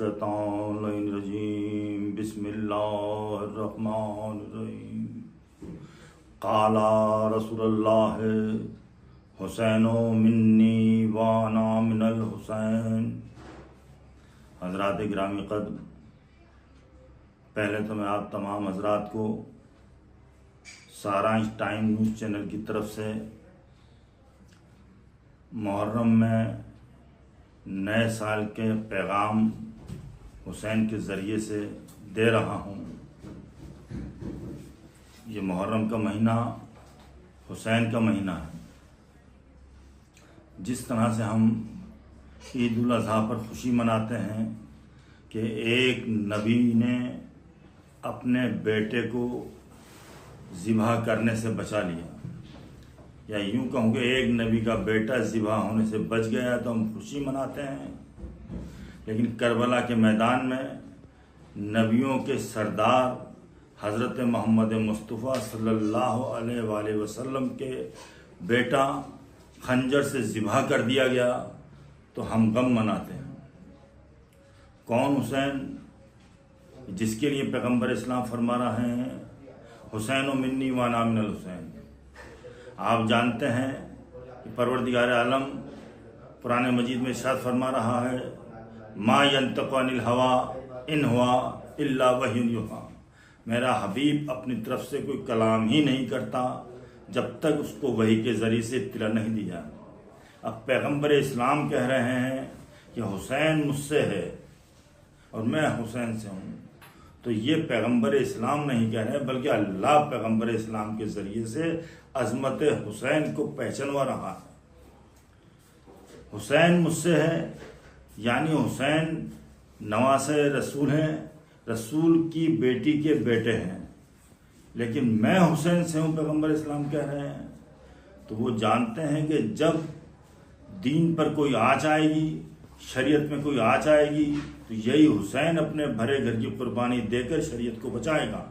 मिनश्शैतानिर्रजीम बिस्मिल्लाहिर्रहमानिर्रहीम। काला रसूलुल्लाह हुसैनो मिन्नी वाना मिनल हुसैन। हज़रात गिरामी क़द्र, पहले तो मैं आप तमाम हज़रात को सारांश टाइम न्यूज़ चैनल की तरफ से मुहर्रम में नए साल के पैगाम हुसैन के ज़रिए से दे रहा हूँ। ये मुहर्रम का महीना हुसैन का महीना है। जिस तरह से हम ईद उल अज़हा पर खुशी मनाते हैं कि एक नबी ने अपने बेटे को ज़िबा करने से बचा लिया, या यूँ कहूँ कि एक नबी का बेटा ज़िबा होने से बच गया, तो हम खुशी मनाते हैं। लेकिन करबला के मैदान में नबियों के सरदार हज़रत मोहम्मद मुस्तफ़ा सल्लल्लाहु अलैहि वसल्लम के बेटा खंजर से ज़िबा कर दिया गया, तो हम गम मनाते हैं। कौन हुसैन? जिसके लिए पैगंबर इस्लाम फरमा रहे हैं हुसैनो मिन्नी वाना मिनल हुसैन। आप जानते हैं कि परवरदिगार आलम कुरान मजीद में इरशाद फरमा रहा है, मा यंतक़ु अनिल हवा इन हुआ इल्ला वह्युन युहा। मेरा हबीब अपनी तरफ से कोई कलाम ही नहीं करता जब तक उसको वही के ज़रिए से इत्तला नहीं दिया। अब पैगंबर इस्लाम कह रहे हैं कि हुसैन मुझसे है और मैं हुसैन से हूँ, तो ये पैगंबर इस्लाम नहीं कह रहे हैं, बल्कि अल्लाह पैगंबर इस्लाम के ज़रिए से अज़मत हुसैन को पहचानवा रहा है। हुसैन मुझसे है, यानी हुसैन नवासे रसूल हैं, रसूल की बेटी के बेटे हैं। लेकिन मैं हुसैन से हूँ, पैगंबर इस्लाम कह रहे हैं। तो वो जानते हैं कि जब दीन पर कोई आँच आएगी, शरीयत में कोई आँच आएगी, तो यही हुसैन अपने भरे घर की कुर्बानी देकर शरीयत को बचाएगा।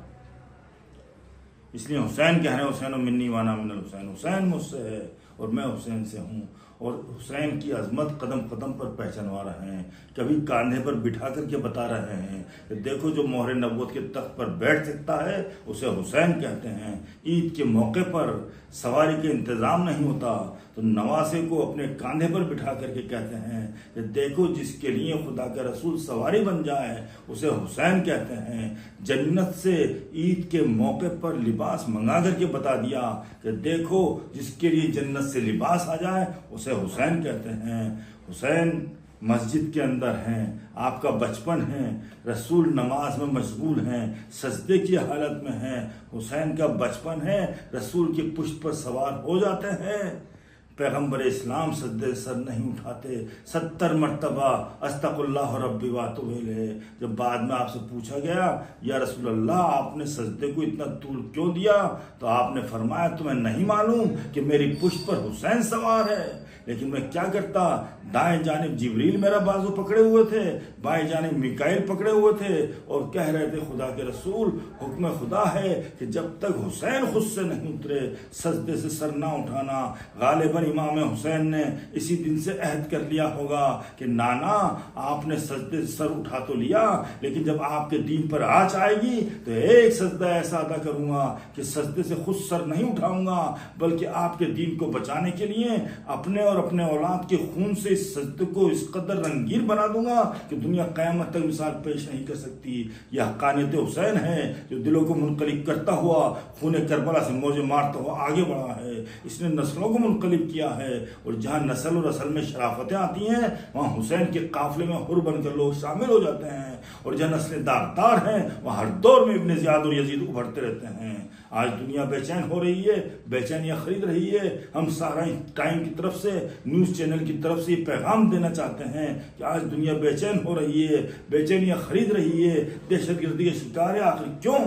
इसलिए हुसैन कह रहे हैं हुसैन मिन्नी वाना मिनल हुसैन। हुसैन मुझसे है और मैं हुसैन से हूँ, और हुसैन की अजमत कदम कदम पर पहचानवा रहे हैं। कभी कांधे पर बिठा करके बता रहे हैं कि देखो जो मोहर नबूवत के तख्त पर बैठ सकता है उसे हुसैन कहते हैं। ईद के मौके पर सवारी के इंतज़ाम नहीं होता, तो नवासे को अपने कांधे पर बिठा करके कहते हैं कि देखो जिसके लिए खुदा का रसूल सवारी बन जाए उसे हुसैन कहते हैं। जन्नत से ईद के मौके पर लिबास मंगा करके बता दिया कि देखो जिसके लिए जन्नत से लिबास आ जाए उसे हुसैन कहते हैं। हुसैन मस्जिद के अंदर हैं, आपका बचपन है, रसूल नमाज में मशगूल हैं, सजदे की हालत में हैं। हुसैन का बचपन है, रसूल की पुश्त पर सवार हो जाते हैं। पैगंबर इस्लाम सजदे सर नहीं उठाते। 70 मरतबा अस्तगफिरुल्लाह रब्बी व अतूबु इलैह। जब बाद में आपसे पूछा गया या रसूल अल्लाह आपने सजदे को इतना तूल क्यों दिया, तो आपने फरमाया तुम्हें नहीं मालूम कि मेरी पुश्त पर हुसैन सवार है। लेकिन मैं क्या करता, दाएं जानिब जिब्रील मेरा बाजू पकड़े हुए थे, बाएं जानिब मिकाइल पकड़े हुए थे, और कह रहे थे खुदा के रसूल हुक्म खुदा है कि जब तक हुसैन खुद से नहीं उतरे सजदे से सर ना उठाना। गालिबन इमाम हुसैन ने इसी दिन से अहद कर लिया होगा कि नाना आपने सजदे से सर उठा तो लिया, लेकिन जब आपके दीन पर आँच आएगी तो एक सजदा ऐसा अदा करूंगा कि सजदे से खुद सर नहीं उठाऊंगा, बल्कि आपके दीन को बचाने के लिए अपने और अपने औलाद के खून से इस सजदे को इस कदर रंगीन बना दूंगा कि दुनिया क़यामत तक मिसाल पेश नहीं कर सकती। यह हक़ानियत हुसैन है जो दिलों को मुनक़लिब करता हुआ खून करबला से मौजे मारता हुआ आगे बढ़ा है। इसने नस्लों को मुनक़लिब किया है, और जहाँ नस्ल और असल में शराफतें आती हैं वहाँ हुसैन के काफिले में हुर बनकर लोग शामिल हो जाते हैं, और जहाँ नस्लें दागदार हैं वहाँ हर दौर में इब्न ज़ियाद और यजीद उभरते रहते हैं। आज दुनिया बेचैन हो रही है, बेचैनियाँ खरीद रही है। हम सारा टाइम की तरफ से, न्यूज़ चैनल की तरफ से पैगाम देना चाहते हैं कि आज दुनिया बेचैन हो रही है, बेचैनियाँ खरीद रही है, दहशतगर्दी के शिकार है। आखिर क्यों?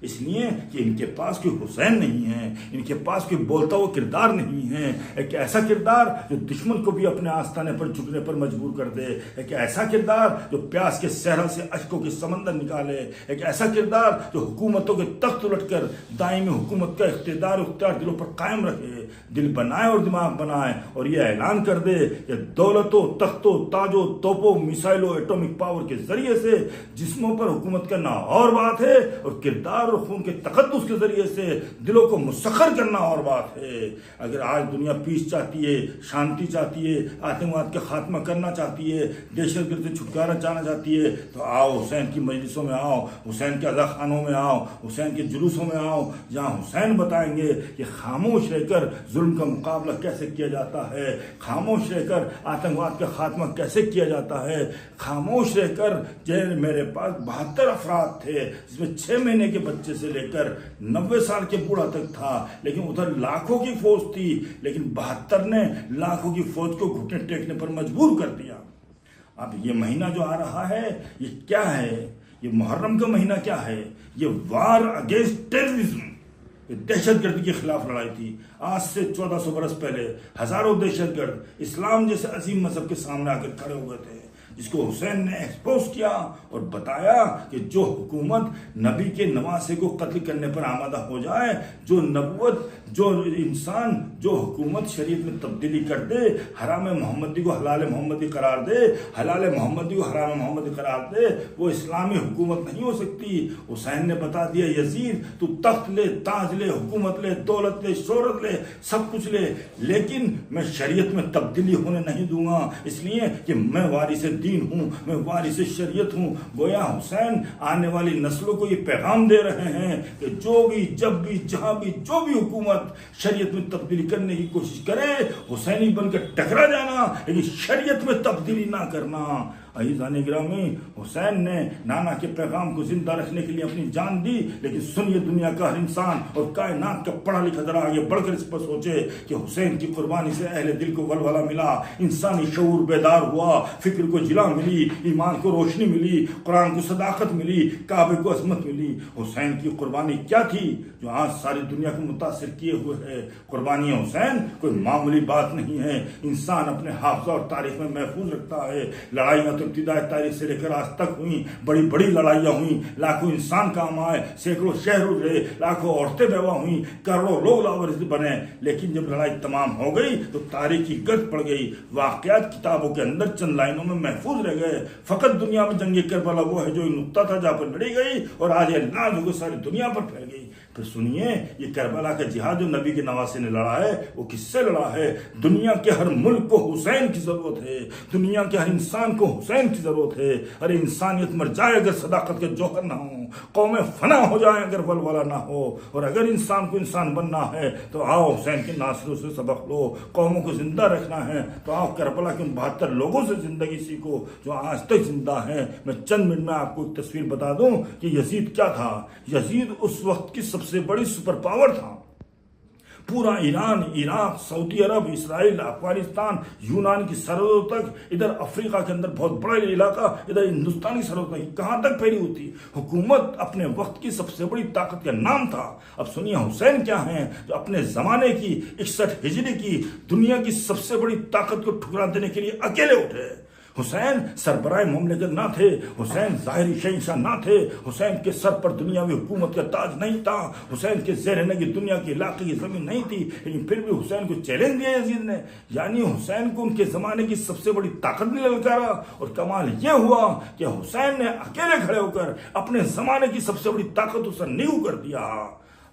इसलिए कि इनके पास कोई हुसैन नहीं है, इनके पास कोई बोलता हुआ किरदार नहीं है, एक ऐसा किरदार जो दुश्मन को भी अपने आस्थाने पर झुकने पर मजबूर कर दे, एक ऐसा किरदार जो प्यास के सहरा से अश्कों के समंदर निकाले, एक ऐसा किरदार जो हुकूमतों के तख्त उलटकर दायमी हुकूमत का इख्तियार दिलों पर कायम रखे, दिल बनाए और दिमाग बनाए और यह ऐलान कर दे कि दौलतों, तख्तों, ताजों, तोपों, मिसाइलों, एटॉमिक पावर के जरिए से जिस्मों पर हुकूमत करना और बात है, और किरदार और खून के तकद्दुस के जरिए से दिलों को मुसख्खर करना और बात है। अगर आज दुनिया पीस चाहती है, शांति चाहती है, आतंकवाद का खात्मा करना चाहती है, दहशतगर्द से छुटकारा चाहना चाहती है, तो आओ हुसैन की मजलिसों में आओ, हुसैन के अज़ा खानों में आओ, हुसैन के जुलूसों में आओ, जहां हुसैन बताएंगे कि खामोश रहकर जुल्म का मुकाबला कैसे किया जाता है, खामोश रहकर आतंकवाद का खात्मा कैसे किया जाता है, खामोश रहकर जेल मेरे पास 72 अफराद थे, जिसमें 6 महीने के बच्चे से लेकर 90 साल के बूढ़ा तक था, लेकिन उधर लाखों की फौज थी, लेकिन 72 ने लाखों की फौज को घुटने टेकने पर मजबूर कर दिया। अब ये महीना जो आ रहा है ये क्या है? ये मुहर्रम का महीना क्या है? ये वार अगेंस्ट टेररिज्म, ये दहशतगर्दी के खिलाफ लड़ाई थी। आज से 1400 बरस पहले हजारों दहशतगर्द इस्लाम जैसे अजीम मजहब के सामने आकर खड़े हुए थे, जिसको हुसैन ने एक्सपोज किया और बताया कि जो हुकूमत नबी के नवासे को कत्ल करने पर आमादा हो जाए, जो नबूवत, जो इंसान, जो हुकूमत शरीयत में तब्दीली कर दे, हराम मोहम्मदी को हलाल मोहम्मदी करार दे, हलाल मोहम्मदी को हराम मोहम्मदी करार दे, वो इस्लामी हुकूमत नहीं हो सकती। हुसैन ने बता दिया, यजीद तू तख्त ले, ताज ले, हुकूमत ले, दौलत ले, शोहरत ले, सब कुछ ले, लेकिन मैं शरीयत में तब्दीली होने नहीं दूंगा, इसलिए कि मैं वारिस दीन हूं, मैं वारिस शरीयत हूं। गोया हुसैन आने वाली नस्लों को ये पैगाम दे रहे हैं कि जो भी, जब भी, जहां भी, जो भी हुकूमत शरीयत में तब्दीली करने की कोशिश करे, हुसैनी बनकर टकरा जाना, लेकिन शरीयत में तब्दीली ना करना। अज़ीज़ान गिरामी, हुसैन ने नाना के पैगाम को जिंदा रखने के लिए अपनी जान दी, लेकिन सुनिए दुनिया का हर इंसान और कायनात का पढ़ा लिखा जरा आगे बढ़कर इस पर सोचे कि हुसैन की कुर्बानी से अहले दिल को वलवला मिला, इंसानी शऊर बेदार हुआ, फिक्र को जिला मिली, ईमान को रोशनी मिली, कुरान को सदाकत मिली, काबे को अजमत मिली। हुसैन की कुर्बानी क्या थी जो आज सारी दुनिया को मुतासिर किए हुए है? कुर्बानी हुसैन कोई मामूली बात नहीं है। इंसान अपने हाफजा और तारीख में महफूज रखता है। लड़ाइयाँ तो इब्तिदाई तारीख से लेकर आज तक हुई, बड़ी बड़ी लड़ाइयाँ हुई, लाखों इंसान काम आए, सैकड़ों शहर उजड़े, लाखों औरतें बेवा हुई, करोड़ों लोग लावारिस बने, लेकिन जब लड़ाई तमाम हो गई तो तारीख की गर्द पड़ गई, वाकयात किताबों के अंदर चंद लाइनों में महफूज रह गए। फकत दुनिया में जंग करबला वो है जो नुक्ता था जहाँ पर लड़ी गई और आज ये लाज होकर सारी दुनिया पर फैल गई। फिर सुनिए, ये करबला का जिहाद जो नबी के नवासे ने लड़ा है वो किससे लड़ा है? दुनिया के हर मुल्क को हुसैन की जरूरत है, दुनिया के हर इंसान को हुसैन की जरूरत है। अरे इंसानियत मर जाए अगर सदाकत के जौहर ना हो, कौमें फना हो जाए अगर वलवला ना हो, और अगर इंसान को इंसान बनना है तो आओ हुसैन के नासरों से सबक लो। कौमों को जिंदा रखना है तो आओ करबला के 72 लोगों से जिंदगी सीखो जो आज तक जिंदा है। मैं चंद मिनट में आपको एक तस्वीर बता दूं कि यजीद क्या था। यजीद उस वक्त की सबसे बड़ी सुपर पावर था। पूरा ईरान, इराक, सऊदी अरब, इसराइल, अफगानिस्तान, यूनान की सरहदों तक, इधर अफ्रीका के अंदर बहुत बड़ा इलाका, इधर हिंदुस्तानी सरहद तक, कहां तक फैली होती हुकूमत अपने वक्त की सबसे बड़ी ताकत का नाम था। अब सुनिए हुसैन क्या हैं जो अपने जमाने की 61 हिजरी की दुनिया की सबसे बड़ी ताकत को ठुकरा देने के लिए अकेले उठे। हुसैन सरबराह मुमलिकत ना थे, हुसैन ज़ाहिरी शहंशाह ना थे, हुसैन के सर पर दुनियावी हुकूमत का ताज नहीं था, हुसैन के ज़ेर की दुनिया के इलाके की ज़मीन नहीं थी, लेकिन फिर भी हुसैन को चैलेंज दिया यजीद ने, यानी हुसैन को उनके ज़माने की सबसे बड़ी ताकत ने ललकारा। और कमाल यह हुआ कि हुसैन ने अकेले खड़े होकर अपने ज़माने की सबसे बड़ी ताकत उसे नींव कर दिया।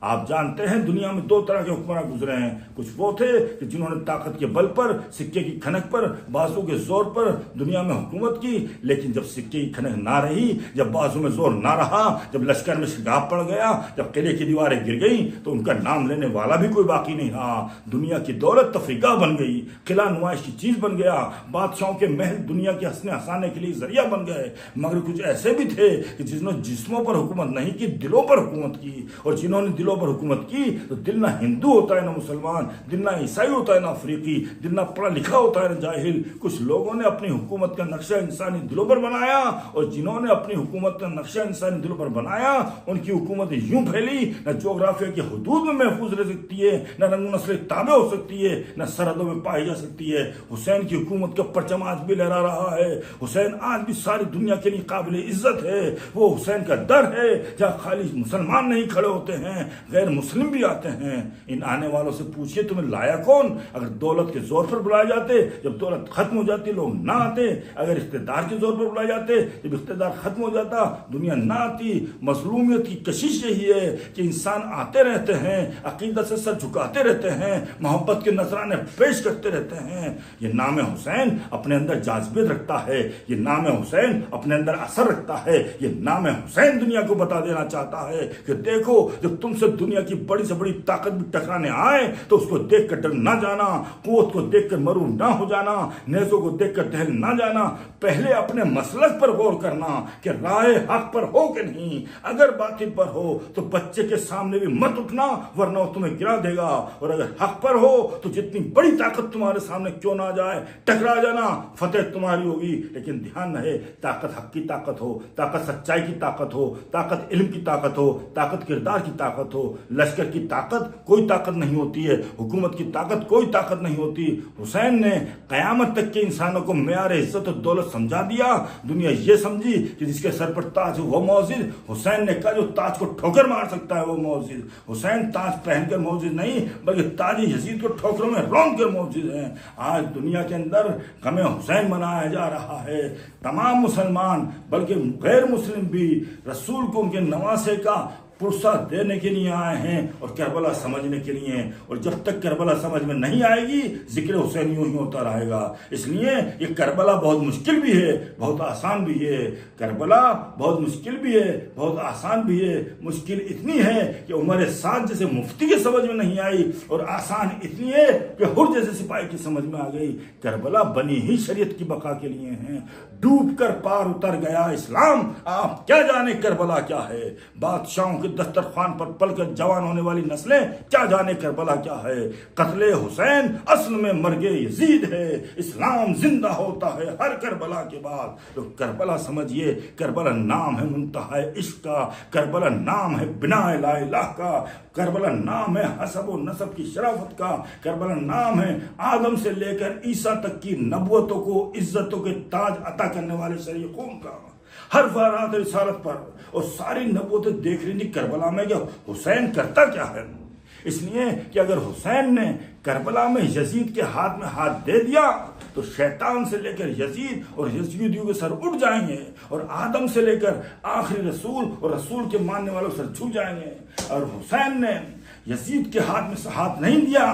आप जानते हैं दुनिया में 2 तरह के हुक्मरान गुजरे हैं। कुछ वो थे कि जिन्होंने ताकत के बल पर, सिक्के की खनक पर, बाजू के जोर पर दुनिया में हुकूमत की, लेकिन जब सिक्के की खनक ना रही, जब बाजू में जोर ना रहा, जब लश्कर में शिगाब पड़ गया, जब किले की दीवारें गिर गई तो उनका नाम लेने वाला भी कोई बाकी नहीं रहा। दुनिया की दौलत तफरीका बन गई, किला नुमाइश की चीज बन गया, बादशाहों के महल दुनिया के हंसने हंसाने के लिए जरिया बन गए। मगर कुछ ऐसे भी थे कि जिन्होंने जिस्मों पर हुकूमत नहीं की, दिलों पर हुकूमत की, और जिन्होंने दिलों दिलों पर हुकूमत की तो दिल ना हिंदू होता है ना मुसलमान, दिल ना ईसाई होता है ना अफ्रीकी, दिल ना पढ़ा लिखा होता है ना जाहिल। कुछ लोगों ने अपनी हुकूमत का नक्शा इंसानी दिलों पर बनाया, और जिन्होंने अपनी हुकूमत का नक्शा इंसानी दिलों पर बनाया उनकी हुकूमत यूं फैली, न जोग्राफिया की हदूद में महफूज रह सकती है, न रंग नस्ल ताबे हो सकती है, न सरहदों में पाई जा सकती है। हुसैन की हुकूमत का परचम आज भी लहरा रहा है। हुसैन आज भी सारी दुनिया के लिए काबिल इज्जत है। वो हुसैन का दर है जहाँ खाली मुसलमान नहीं खड़े होते हैं, गैर मुस्लिम भी आते हैं। इन आने वालों से पूछिए तुम्हें लाया कौन? अगर दौलत के जोर पर बुलाए जाते, जब दौलत खत्म हो जाती लोग ना आते। अगर इख्तिदार के जोर पर बुलाए जाते, जब इख्तिदार खत्म हो जाता दुनिया ना आती। मजलूमियत की कशिश यही है कि इंसान आते रहते हैं, अकीदत से सर झुकाते रहते हैं, मोहब्बत के नजराने पेश करते रहते हैं। ये नाम हुसैन अपने अंदर जाज़िबत रखता है, ये नाम हुसैन अपने अंदर असर रखता है। ये नाम हुसैन दुनिया को बता देना चाहता है कि देखो, जब तुमसे दुनिया की बड़ी से बड़ी ताकत भी टकराने आए तो उसको देखकर डर ना जाना, कुव्वत को देखकर मरूर ना हो जाना, नेज़ों को देखकर दहल ना जाना। पहले अपने मसलक पर गौर करना कि राय हक पर हो कि नहीं। अगर बातिल पर हो तो बच्चे के सामने भी मत उठना, वरना वो तुम्हें गिरा देगा। और अगर हक पर हो तो जितनी बड़ी ताकत तुम्हारे सामने क्यों ना जाए, टकरा जाना, फतेह तुम्हारी होगी। लेकिन ध्यान रहे, ताकत हक की ताकत हो, ताकत सच्चाई की ताकत हो, ताकत इल्म की ताकत हो, ताकत किरदार की ताकत हो। लश्कर की ताकत कोई ताकत नहीं होती है, हुकूमत की ताकत कोई ताकत नहीं होती। हुसैन ने कयामत तक के इंसानों को मेयार इज्जत और दौलत समझा दिया। दुनिया ये समझी कि जिसके सर पर ताज हो वो मौजिद। हुसैन ने कहा जो ताज को ठोकर मार सकता है वो मौजिद। हुसैन ताज पहनकर मौजिद नहीं, बल्कि ताज यजीद को ठोकरों में रौंद कर मौजिद है। आज दुनिया के अंदर गमे हुसैन मनाया जा रहा है। तमाम मुसलमान बल्कि गैर मुस्लिम भी रसूल को उनके नवासे का पुरसा देने के लिए आए हैं और करबला समझने के लिए। और जब तक करबला समझ में नहीं आएगी जिक्र हुसैन यूं ही होता रहेगा। इसलिए ये करबला बहुत मुश्किल भी है, बहुत आसान भी है। करबला बहुत मुश्किल भी है, बहुत आसान भी है। मुश्किल इतनी है कि उमर साद जैसे मुफ्ती की समझ में नहीं आई, और आसान इतनी है कि हुर जैसे सिपाही की समझ में आ गई। करबला बनी ही शरीयत की बका के लिए है। डूब कर पार उतर गया इस्लाम, आप क्या जाने करबला क्या है। बादशाहों के दस्तरखान पर पलकर जवान होने वाली नस्लें क्या जाने करबला क्या है। कत्ले हुसैन असल में मर्गे यजीद है। इस्लाम जिंदा होता है हर करबला के बाद। तो करबला समझिए, करबला नाम है मुंतहा इश्क का, करबला नाम है बिनाए ला इलाह का, करबला नाम है हसब व नसब की शराफत का, करबला नाम है आदम से लेकर ईसा तक की नबुवतों को इज्जतों के ताज अता करने वाले शरीकों का। हर फरात रिसालत पर और सारी नबूवतें देख रही थी करबला में कि हुसैन करता क्या है। इसलिए कि अगर हुसैन ने करबला में यजीद के हाथ में हाथ दे दिया तो शैतान से लेकर यजीद और यजीदियों के सर उठ जाएंगे, और आदम से लेकर आखिरी रसूल और रसूल के मानने वालों सर झुक जाएंगे। और हुसैन ने यजीद के हाथ में हाथ नहीं दिया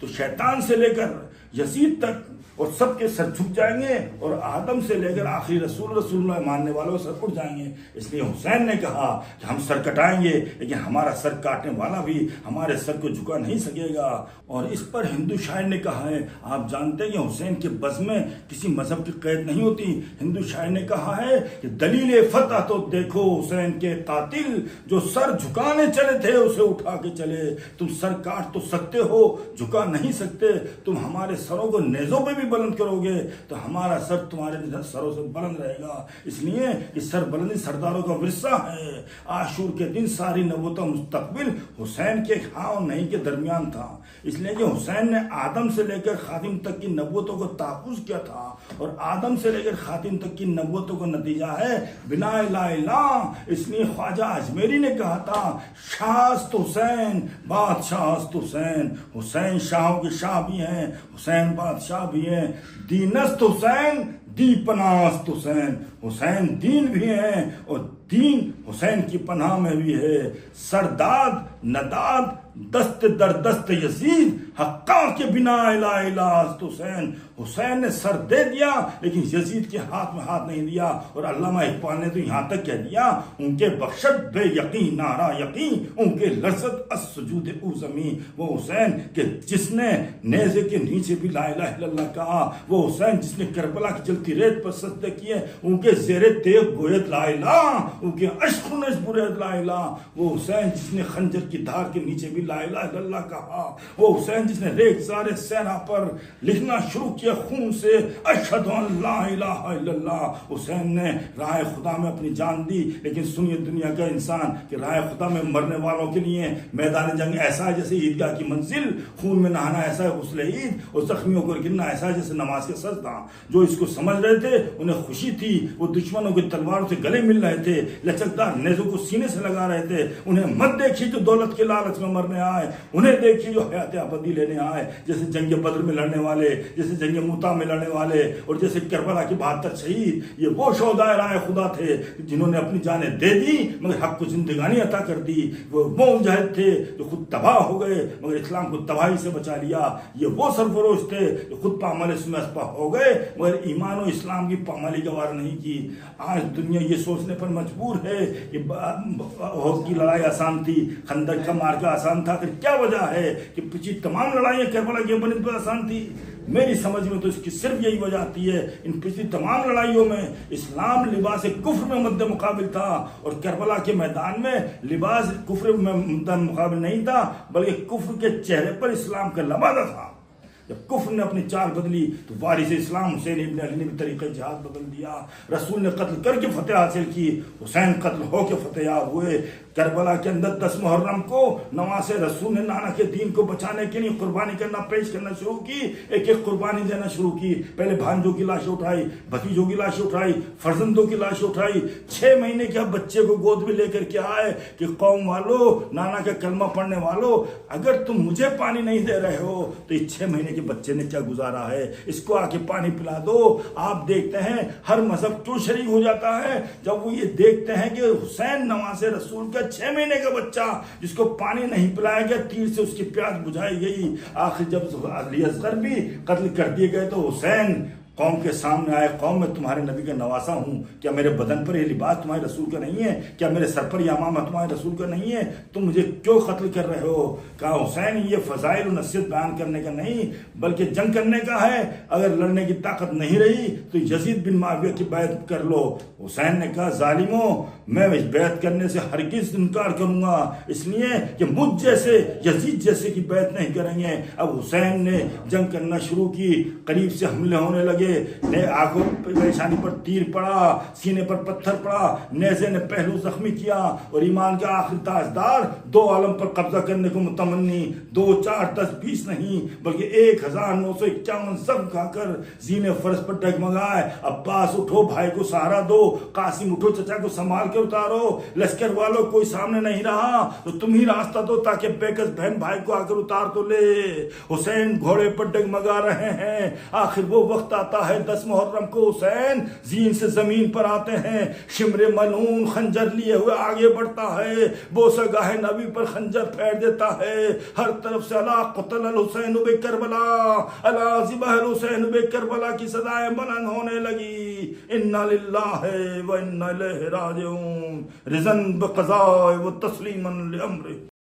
तो शैतान से लेकर यजीद तक और सबके सर झुक जाएंगे, और आदम से लेकर आखिरी रसूल मानने वालों सर उठ जाएंगे। इसलिए हुसैन ने कहा कि हम सर कटाएंगे, लेकिन हमारा सर काटने वाला भी हमारे सर को झुका नहीं सकेगा। और इस पर हिंदू शायर ने कहा है, आप जानते हैं कि हुसैन के बज़्म में किसी मजहब की कैद नहीं होती। हिंदू शायर ने कहा है कि दलील फतह तो देखो हुसैन के कातिल, जो सर झुकाने चले थे उसे उठा के चले। तुम सर काट तो सकते हो, झुका नहीं सकते। तुम हमारे सरों को नेज़ों पे भी बुलंद करोगे तो हमारा सर तुम्हारे सरों से बुलंद रहेगा। इसलिए इस सर बुलंदी सरदारों का विरसा है। आशूर के दिन सारी नबूवत मुस्तकबिल हुसैन के हाँ और नहीं के दरमियान था। इसलिए कि हुसैन ने आदम से लेकर खातिम तक की नबूवतों को ताक़ुज़ किया था, और आदम से लेकर खातिम तक की नबूवतों का नतीजा है बिनाए ला इलाह। इसलिए ख्वाजा अजमेरी ने कहा था, शाहस्त हुसैन बादशाहस्त हुसैन। हुसैन शाहों के शाह भी हैं, हुसैन बादशाह भी हैं। दीनस्त हुसैन दीपनास्त हुसैन। हुसैन दीन भी हैं और दीन हुसैन की पनाह में भी है। सरदाद नदाद दस्त दर दस्त यजीद हक्का के बिना इला इलास्त हुसैन। हुसैन ने सर दे दिया लेकिन यजीद के हाथ में हाथ नहीं दिया। और अल्लामा इकबाल ने तो यहां तक कह दिया, उनके बख्शत बे यकीन नारा यकीन, उनके लर्जत असजूद उ ज़मी। वो हुसैन के जिसने नेज़े के नीचे भी ला इलाहा इल्लल्लाह कहा, वो हुसैन जिसने करबला की जलती रेत पर सजदे किए, उनके ज़ेरे तेग गोयत ला इलाहा, उनके अश्क ने बुरेद ला इलाहा। वो हुसैन जिसने खंजर की धार के नीचे भी ला इलाहा इल्लल्लाह कहा, वो हुसैन जिसने रेखसारे सहरा पर लिखना शुरू किया खून से अशहदु अन ला इलाहा इल्लल्लाह। हुसैन ने राह खुदा में अपनी जान दी। लेकिन सुनिए दुनिया का इंसान कि राह खुदा में मरने वालों के लिए मैदान जंग ऐसा है जैसे ईदगाह की मंजिल, खून में नहाना ऐसा है गुस्ले ईद, और जख्मियों को गिरना ऐसा है जैसे नमाज के सजदा। जो इसको समझ रहे थे उन्हें खुशी थी, वो दुश्मनों की तलवारों से गले मिल रहे थे, लचकदार नेज़ों को सीने से लगा रहे थे। उन्हें मत देखिए जो दौलत के लालच में मरने आए, उन्हें देखिए जो हयात अबदी लेने आए, जैसे जंग बद्र में लड़ने वाले, जैसे जंग मूता में लड़ने वाले, और जैसे करबला के 72 शहीद। ये वो शोहदाए राह खुदा थे जिन्होंने अपनी जानें दे दी मगर हक को जिंदगानी अता कर दी। वो मुजाहिद थे जो खुद तबाह हो गए मगर इस्लाम को तबाही से बचा लिया। ये वो सरफरोश थे जो खुद पामाल इसमें असपा हो गए मगर ईमान और इस्लाम की पामाली गवार नहीं की। आज दुनिया ये सोचने पर मजबूर है कि उहद की लड़ाई आसान थी, खंदक का मार्का आसान था। फिर क्या वजह है कि पिछली तमाम लड़ाइयां करबला की बनस्बत आसान थी? मेरी समझ में तो इसकी सिर्फ यही वजह आती है, इन पिछली तमाम लड़ाइयों में इस्लाम लिबास कुफ्र में मद्दे मुकाबिल था और करबला के मैदान में लिबास कुफ्र में मद्दे मुकाबिल नहीं था, बल्कि कुफ्र के चेहरे पर इस्लाम का लबादा था। जब कुफ्र ने अपनी चाल बदली तो वारिस इस्लाम हुसैन इब्न अली ने भी तरीक़े जिहाद बदल दिया। रसूल ने कत्ल करके फतेह हासिल की, हुसैन कत्ल होकर फतेहयाब हुए। करबला के अंदर 10 मुहर्रम को नवासे रसूल ने नाना के दीन को बचाने के लिए कुर्बानी करना पेश करना शुरू की, एक एक कुर्बानी देना शुरू की। पहले भांजों की लाशें उठाई, भतीजों की लाशें उठाई, फर्जंदों की लाशें उठाई। 6 महीने के बच्चे को गोद में लेकर के आए कि कौम वालों, नाना का कलमा पढ़ने वालों, अगर तुम मुझे पानी नहीं दे रहे हो तो इस 6 महीने के बच्चे ने क्या गुजारा है, इसको आके पानी पिला दो। आप देखते हैं हर मजहब क्यों शरीक हो जाता है जब वो ये देखते हैं कि हुसैन नवासे रसूल का 6 महीने का बच्चा जिसको पानी नहीं पिलाया गया, तीर से उसकी प्यास बुझाई गई। आखिर जब अली असगर भी कत्ल कर दिए गए तो हुसैन कौम के सामने आए, कौम में तुम्हारे नबी का नवासा हूं, क्या मेरे बदन पर ये लिबास तुम्हारे रसूल का नहीं है, क्या मेरे सर पर यह अमामा तुम्हारे रसूल का नहीं है, तुम मुझे क्यों कत्ल कर रहे हो? कहा हुसैन ये फजाइल और नसीहत बयान करने का नहीं बल्कि जंग करने का है। अगर लड़ने की ताकत नहीं रही तो यजीद बिन मुआविया की बैत कर लो। हुसैन ने कहा जालिमों, मैं इस बैत करने से हरगिज़ इनकार करूंगा, इसलिए कि मुझ जैसे यजीद जैसे की बैत नहीं करेंगे। अब हुसैन ने जंग करना शुरू की, करीब से हमले होने लगे, आंखों परेशानी पर तीर पड़ा, सीने पर पत्थर पड़ा, नेज़े ने पहलू जख्मी किया और ईमान का आखिरी ताजदार 2 आलम पर कब्जा करने को मुतमन्नी 2, 4, 10, 20 नहीं बल्कि 1951 जख्म खाकर जीने फर्श पर डगमगाए। अब्बास उठो, भाई को सहारा दो, कासिम उठो, चचा को संभाल के उतारो, लश्कर वालों कोई सामने नहीं रहा तो तुम ही रास्ता दो ताकि बेकस बहन भाई को आकर उतार तो ले। हुसैन घोड़े पर डगमगा रहे हैं। आखिर वो वक्त आता है 10 मुहर्रम को हुसैन जीन से जमीन पर आते हैं, शिमरे मलून खंजर लिए हुए आगे बढ़ता है, बोसगाह नबी पर खंजर फेर देता है। हर तरफ से अला क़तल अल हुसैन बे करबला, अला ज़िबह अल हुसैन बे करबला की सदाएं बुलंद होने लगी। इन्ना लिल्लाहि व इन्ना इलैहि राजिऊन, रिज़न ब क़ज़ा व तस्लीमन लि अम्रि।